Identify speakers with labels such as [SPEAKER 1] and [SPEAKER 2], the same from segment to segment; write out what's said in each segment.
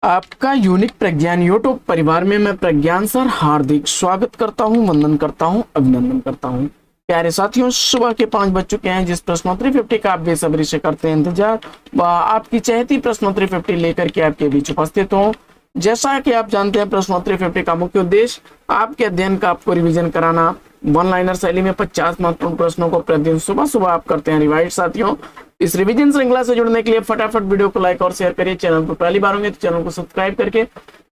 [SPEAKER 1] आपका यूनिक प्रज्ञान यूट्यूब परिवार में मैं प्रज्ञान सर हार्दिक स्वागत करता हूं, वंदन करता हूं, अभिनंदन करता हूं। प्यारे साथियों, सुबह के 5 बज चुके हैं। जिस प्रश्नोत्तरी 50 का आप बेसब्री से करते हैं इंतजार, वह आपकी चहेती प्रश्नोत्तरी 50 लेकर के आपके बीच उपस्थित हो। जैसा कि आप जानते हैं, प्रश्नोत्तरी 50 का मुख्य उद्देश्य आपके अध्ययन का आपको रिवीजन कराना। वन लाइनर शैली में 50 महत्वपूर्ण प्रश्नों को प्रतिदिन सुबह सुबह आप करते हैं रिवाइज। साथियों, इस रिवीजन श्रृंखला से जुड़ने के लिए फटाफट वीडियो को लाइक और शेयर करिए। चैनल पर पहली बार होंगे तो चैनल को सब्सक्राइब करके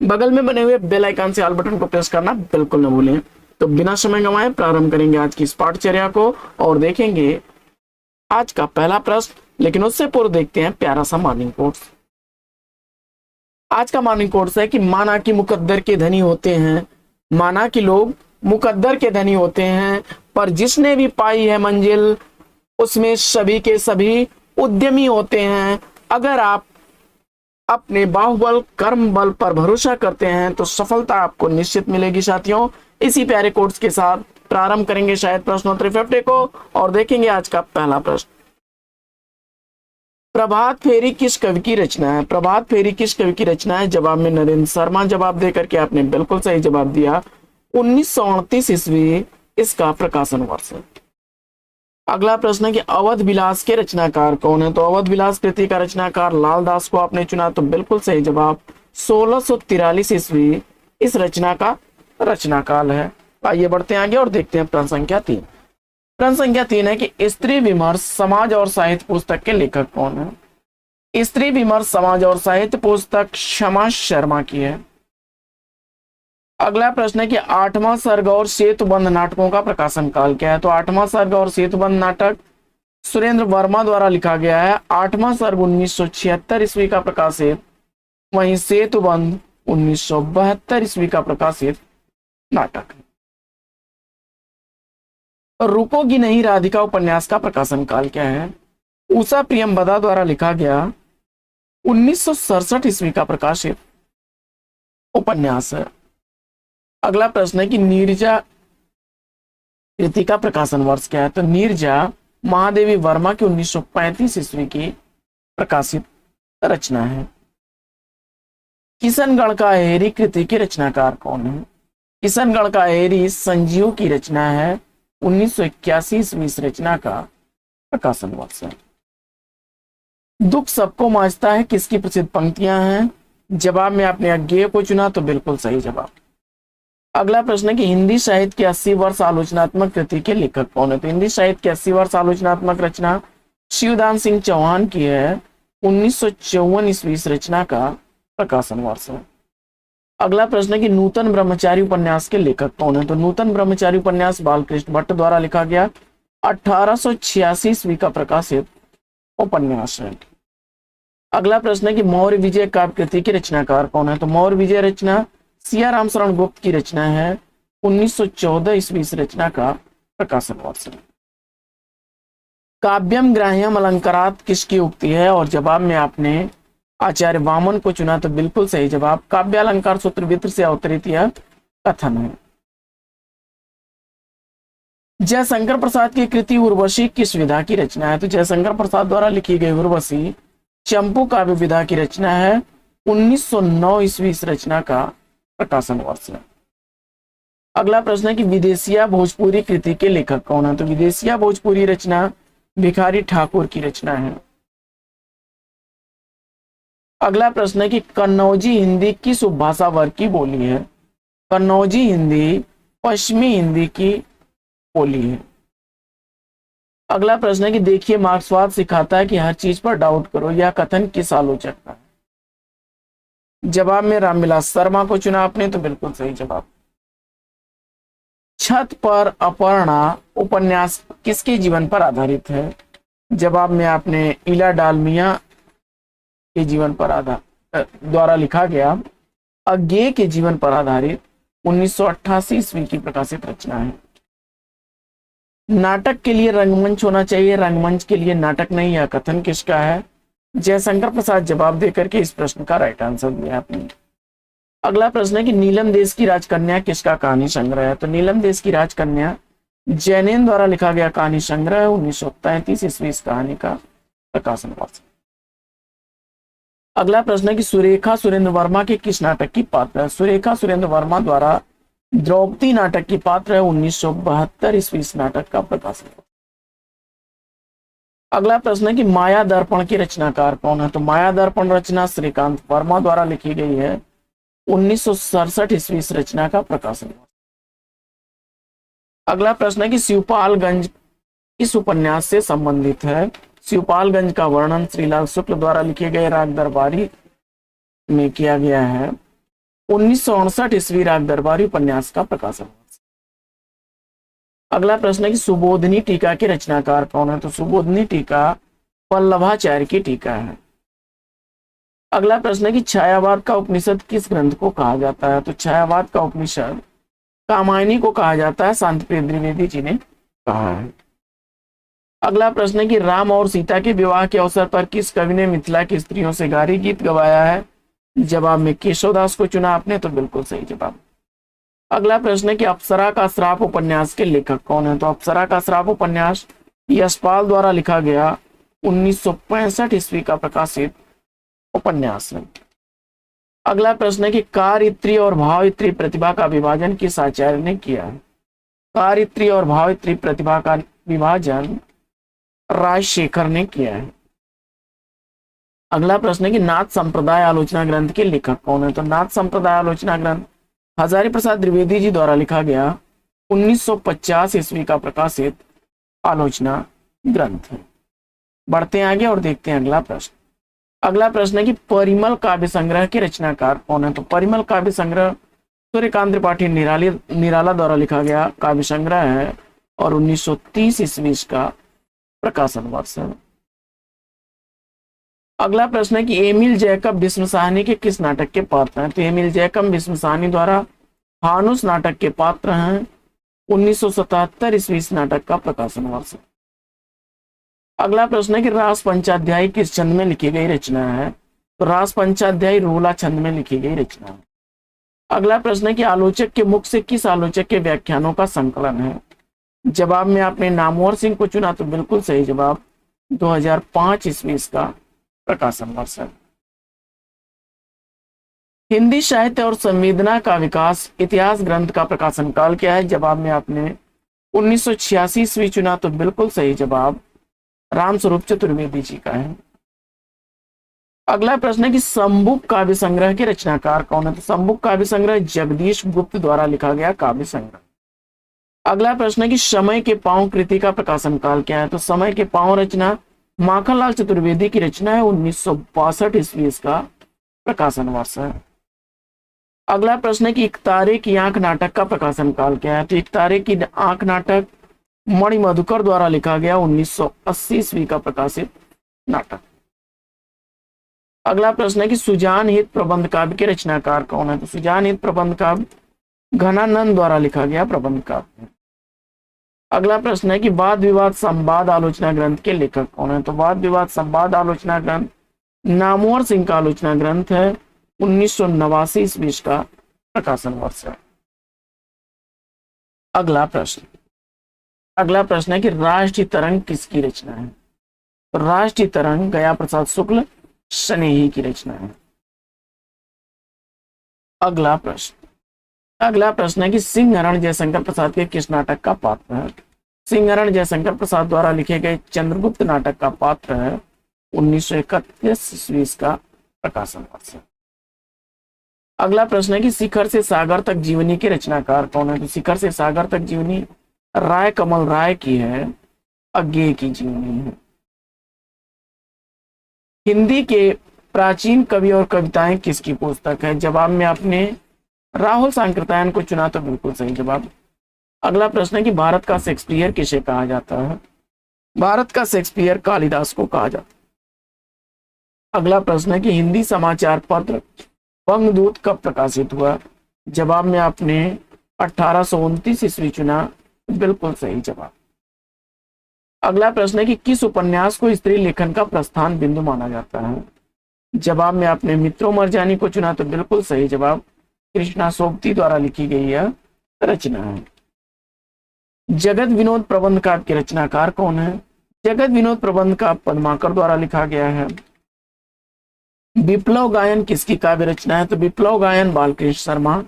[SPEAKER 1] बगल में बने हुए बेल आइकन से ऑल बटन को प्रेस करना बिल्कुल न भूलें। तो बिना समय गंवाए प्रारंभ करेंगे आज की इस पाठचर्या को और देखेंगे आज का पहला प्रश्न। लेकिन उससे पूर्व देखते हैं प्यारा सा मॉर्निंग कोट्स। आज का मॉर्निंग कोट्स है कि माना कि मुकद्दर के धनी होते हैं, माना कि लोग मुकद्दर के धनी होते हैं, पर जिसने भी पाई है मंजिल उसमें सभी के सभी उद्यमी होते हैं। अगर आप अपने बाहुबल कर्म बल पर भरोसा करते हैं तो सफलता आपको निश्चित मिलेगी। साथियों, इसी प्यारे कोट्स के साथ प्रारंभ करेंगे शायद प्रश्नोत्तरी 50 को और देखेंगे आज का पहला प्रश्न। प्रभात फेरी किस कवि की रचना है? प्रभात फेरी किस कवि की रचना है? जवाब में नरेंद्र शर्मा जवाब देकर के आपने बिल्कुल सही जवाब दिया। 1938 ईस्वी इसका प्रकाशन वर्ष है। अगला प्रश्न है कि अवध विलास के रचनाकार कौन है? तो अवध विलास कृति का रचनाकार लाल दास को आपने चुना, तो बिल्कुल सही जवाब। 1643 ईस्वी इस रचना का रचनाकाल है। आइए बढ़ते हैं आगे और देखते हैं प्रश्न संख्या 3। प्रश्न संख्या 3 है कि स्त्री विमर्श समाज और साहित्य पुस्तक के लेखक कौन है? स्त्री विमर्श समाज और साहित्य पुस्तक क्षमा शर्मा की है। अगला प्रश्न है कि 8वां सर्ग और सेतुबंध नाटकों का प्रकाशन काल क्या है? तो 8वां सर्ग और सेतुबंध नाटक सुरेंद्र वर्मा द्वारा लिखा गया है। 8वां सर्ग 1976 ईस्वी का प्रकाशित, वहीं सेतुबंध 1972 ईस्वी का प्रकाशित नाटक है। रुकोगी नहीं राधिका उपन्यास का प्रकाशन काल क्या है? उषा प्रियमवदा द्वारा लिखा गया 1967 ईस्वी का प्रकाशित उपन्यास है। अगला प्रश्न है कि नीरजा कृति का प्रकाशन वर्ष क्या है? तो नीरजा महादेवी वर्मा की 1935 ईस्वी की प्रकाशित रचना है। किशनगढ़ का अहेरी कृति की रचनाकार कौन है? किशनगढ़ का अहेरी संजीव की रचना है। 1981 ईस्वी इस रचना का प्रकाशन वर्ष है। दुख सबको मांझता है किसकी प्रसिद्ध पंक्तियां हैं? जवाब में आपने अज्ञेय को चुना, तो बिल्कुल सही जवाब। अगला प्रश्न है कि हिंदी साहित्य के 80 वर्ष आलोचनात्मक कृति के लेखक कौन है? तो हिंदी साहित्य के 80 वर्ष आलोचनात्मक रचना शिवदान सिंह चौहान की है। 1954 ईस्वी इस रचना का प्रकाशन वर्ष है। अगला प्रश्न है कि नूतन ब्रह्मचारी उपन्यास के लेखक कौन है? तो नूतन ब्रह्मचारी उपन्यास बालकृष्ण भट्ट द्वारा लिखा गया 1886 ईस्वी का प्रकाशित उपन्यास है। अगला प्रश्न है कि मौर्य विजय काव्य कृति के रचनाकार कौन है? तो मौर्य विजय रचना सिया राम शरण गुप्त की रचना है। 1914 ईस्वी इस रचना का प्रकाशन वर्ष है। काव्यम ग्राह्यम अलंकारात किसकी उक्ति है? और जवाब में आपने आचार्य वामन को चुना, तो बिल्कुल सही जवाब। काव्य अलंकार सूत्र वित्र से अवतरित यह कथन है। जयशंकर प्रसाद की कृति उर्वशी किस विधा की रचना है? तो जयशंकर प्रसाद द्वारा लिखी गई उर्वशी चंपू काव्य विधा की रचना है। 1909 ईस्वी इस रचना का प्रकाशन वर्ष है। अगला प्रश्न है कि विदेशिया भोजपुरी कृति के लेखक कौन है? तो विदेशिया भोजपुरी रचना भिखारी ठाकुर की रचना है। अगला प्रश्न है कि कन्नौजी हिंदी किस उपभाषा वर्ग की बोली है? कन्नौजी हिंदी पश्चिमी हिंदी की बोली है। अगला प्रश्न है कि देखिए मार्क्सवाद सिखाता है कि हर चीज पर डाउट करो, यह कथन किस आलोचक का है? जवाब में रामविलास शर्मा को चुना आपने, तो बिल्कुल सही जवाब। छत पर अपर्णा उपन्यास किसके जीवन पर आधारित है? जवाब में आपने इला डालमिया के जीवन पर द्वारा लिखा गया अज्ञेय के जीवन पर आधारित 1988 ईस्वी की प्रकाशित रचना है। नाटक के लिए रंगमंच होना चाहिए, रंगमंच के लिए नाटक नहीं, यह कथन किसका है? जयशंकर प्रसाद जवाब देकर के इस प्रश्न का राइट आंसर दिया आपने। अगला प्रश्न है कि नीलम देश की राजकन्या किसका कहानी संग्रह है? तो नीलम देश की राजकन्या जैनेन द्वारा लिखा गया कहानी संग्रह 1933 ईस्वी इस कहानी का प्रकाशन वर्ष। अगला प्रश्न है कि सुरेखा सुरेंद्र वर्मा के किस नाटक की पात्र है? सुरेखा सुरेंद्र वर्मा द्वारा द्रौपदी नाटक की पात्र है। 1972 ईस्वी इस नाटक का प्रकाशन। अगला प्रश्न है कि माया दर्पण की रचनाकार कौन है? तो माया दर्पण रचना श्रीकांत वर्मा द्वारा लिखी गई है। 1967 ईस्वी इस रचना का प्रकाशन हुआ। अगला प्रश्न है कि शिवपालगंज इस उपन्यास से संबंधित है। शिवपालगंज का वर्णन श्रीलाल शुक्ल द्वारा लिखे गए राग दरबारी में किया गया है। 1968 ईस्वी राग दरबारी उपन्यास का प्रकाशन हुआ। अगला प्रश्न है कि सुबोधनी टीका के रचनाकार कौन है? तो सुबोधनी टीका वल्लभाचार्य की टीका है। अगला प्रश्न है कि छायावाद का उपनिषद किस ग्रंथ को कहा जाता है? तो छायावाद का उपनिषद कामायनी को कहा जाता है। शांति प्रिय द्विवेदी जी ने कहा है। अगला प्रश्न है कि राम और सीता के विवाह के अवसर पर किस कवि ने मिथिला की स्त्रियों से गारी गीत गवाया है? जवाब में केशवदास को चुना आपने, तो बिल्कुल सही जवाब। अगला प्रश्न है कि अप्सरा का श्राप उपन्यास के लेखक कौन है? तो अप्सरा का श्राप उपन्यास यशपाल द्वारा लिखा गया 1965 ईस्वी का प्रकाशित उपन्यास है। अगला प्रश्न है कि कारित्री और भावित्री प्रतिभा का विभाजन किस आचार्य ने किया है? कारित्री और भावित्री प्रतिभा का विभाजन राजशेखर ने किया है। अगला प्रश्न है कि नाथ संप्रदाय आलोचना ग्रंथ के लेखक कौन है? तो नाथ संप्रदाय आलोचना ग्रंथ हजारी प्रसाद द्विवेदी जी द्वारा लिखा गया 1950 ईस्वी का प्रकाशित आलोचना ग्रंथ है। बढ़ते हैं आगे और देखते हैं अगला प्रश्न। अगला प्रश्न है कि परिमल काव्य संग्रह के रचनाकार कौन है? तो परिमल काव्य संग्रह सूर्यकांत त्रिपाठी निराला द्वारा लिखा गया काव्य संग्रह है और 1930 ईस्वी का प्रकाशन वर्ष है। अगला प्रश्न है कि एमिल जैकब भीष्म साहनी के किस नाटक के पात्र हैं? तो एमिल जैकब भीष्म साहनी द्वारा हानुस नाटक के पात्र हैं। 1977 ईस्वी इस नाटक का प्रकाशन वर्ष है। अगला प्रश्न है कि रास पंचाध्यायी किस छंद में लिखी गई रचना है? तो रास पंचाध्यायी रोला छंद में लिखी गई रचना है। अगला प्रश्न है कि आलोचक के मुख से किस आलोचक के व्याख्यानों का संकलन है? जवाब में आपने नामवर सिंह को चुना, तो बिल्कुल सही जवाब। 2005 ईस्वी इसका प्रकाशन वर्ष है। हिंदी साहित्य और संवेदना का विकास इतिहास ग्रंथ का प्रकाशन काल क्या है? जवाब में आपने 1986 ईस्वी चुना, तो बिल्कुल सही जवाब रामस्वरूप चतुर्वेदी जी का है। अगला प्रश्न है कि संबुक काव्य संग्रह के रचनाकार कौन है? तो संबुक काव्य संग्रह जगदीश गुप्त द्वारा लिखा गया काव्य संग्रह। अगला प्रश्न है कि समय के पांव कृति का प्रकाशन काल क्या है? तो समय के पांव रचना माखनलाल चतुर्वेदी की रचना है। 1962 ईस्वी इसका प्रकाशन वर्ष है। अगला प्रश्न है कि एक तारे की आंख नाटक का प्रकाशन काल क्या है? तो एक तारे की आंख नाटक मणि मधुकर द्वारा लिखा गया 1980 ईस्वी का प्रकाशित नाटक। अगला प्रश्न है कि सुजान हित प्रबंध काव्य के रचनाकार कौन है? तो सुजान हित प्रबंध काव्य घनानंद द्वारा लिखा गया प्रबंध काव्य। अगला प्रश्न है कि वाद विवाद संवाद आलोचना ग्रंथ के लेखक कौन है? तो वाद विवाद संवाद आलोचना ग्रंथ नामवर सिंह का आलोचना ग्रंथ है। 1989 ईस्वी का प्रकाशन वर्ष है। अगला प्रश्न है कि राष्ट्रीय तरंग किसकी रचना है? तो राष्ट्रीय तरंग गया प्रसाद शुक्ल स्नेही की रचना है। अगला प्रश्न है कि सिंहरण जयशंकर प्रसाद के किस नाटक का पात्र है? सिंहरण जयशंकर प्रसाद द्वारा लिखे गए चंद्रगुप्त नाटक का पात्र है। 1931 ईस्वी का प्रकाशन वर्ष है। अगला प्रश्न है कि शिखर से सागर तक जीवनी के रचनाकार कौन है? तो शिखर से सागर तक जीवनी राय कमल राय की है। अज्ञेय की जीवनी है। हिंदी के प्राचीन कवि और कविताएं किसकी पुस्तक है? जवाब में आपने राहुल सांकृत्यायन को चुना, तो बिल्कुल सही जवाब। अगला प्रश्न है कि भारत का शेक्सपियर किसे कहा जाता है? भारत का शेक्सपियर कालिदास को कहा जाता है। अगला प्रश्न है कि हिंदी समाचार पत्र बंगदूत कब प्रकाशित हुआ? जवाब में आपने 1829 ईस्वी चुना, बिल्कुल सही जवाब। अगला प्रश्न है कि किस उपन्यास को स्त्री लेखन का प्रस्थान बिंदु माना जाता है? जवाब में आपने मित्रों मरजानी को चुना, तो बिल्कुल सही जवाब। कृष्णा सोबती द्वारा लिखी गई यह रचना है। जगत विनोद प्रबंध काव्य के रचनाकार कौन है? जगत विनोद प्रबंध काव्य पद्माकर द्वारा लिखा गया है। विप्लव गायन किसकी काव्य रचना है? तो विप्लव गायन बालकृष्ण शर्मा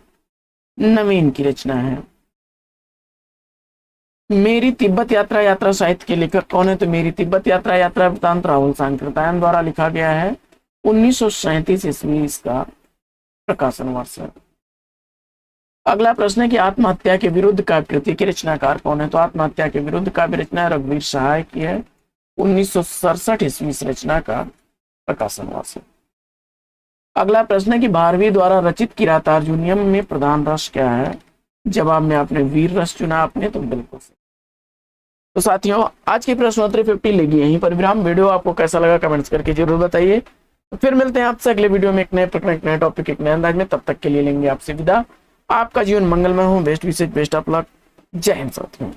[SPEAKER 1] नवीन की रचना है। मेरी तिब्बत यात्रा यात्रा साहित्य के लेखक कौन है? तो मेरी तिब्बत यात्रा यात्रा वृत्तांत राहुल सांकृत्यायन द्वारा लिखा गया है। 1937 ईस्वी इसका प्रकाशन वर्ष है। अगला प्रश्न है कि आत्महत्या के विरुद्ध काव्य कृति के रचनाकार कौन है? तो आत्महत्या के विरुद्ध काव्य रचना रघुवीर सहाय की है। 1967 ईस्वी इस रचना का प्रकाशन वर्ष है। अगला प्रश्न है कि भारवी द्वारा रचित किरातार्जुनीयम में प्रधान रस क्या है? जवाब में आपने वीर रस चुना आपने, तो बिल्कुल सही। तो साथियों आज की प्रश्नोत्तरी 50 लेगी यहीं पर विराम। वीडियो आपको कैसा लगा कमेंट्स करके जरूर बताइए। तो फिर मिलते हैं आपसे अगले वीडियो में एक नए प्रकरण, एक नए टॉपिक, एक नए अंदाज में। तब तक के लिए लेंगे आपसे विदा। आपका जीवन मंगलमय हो। बेस्ट विशेष, बेस्ट ऑफ लक। जय हिंद साथियों।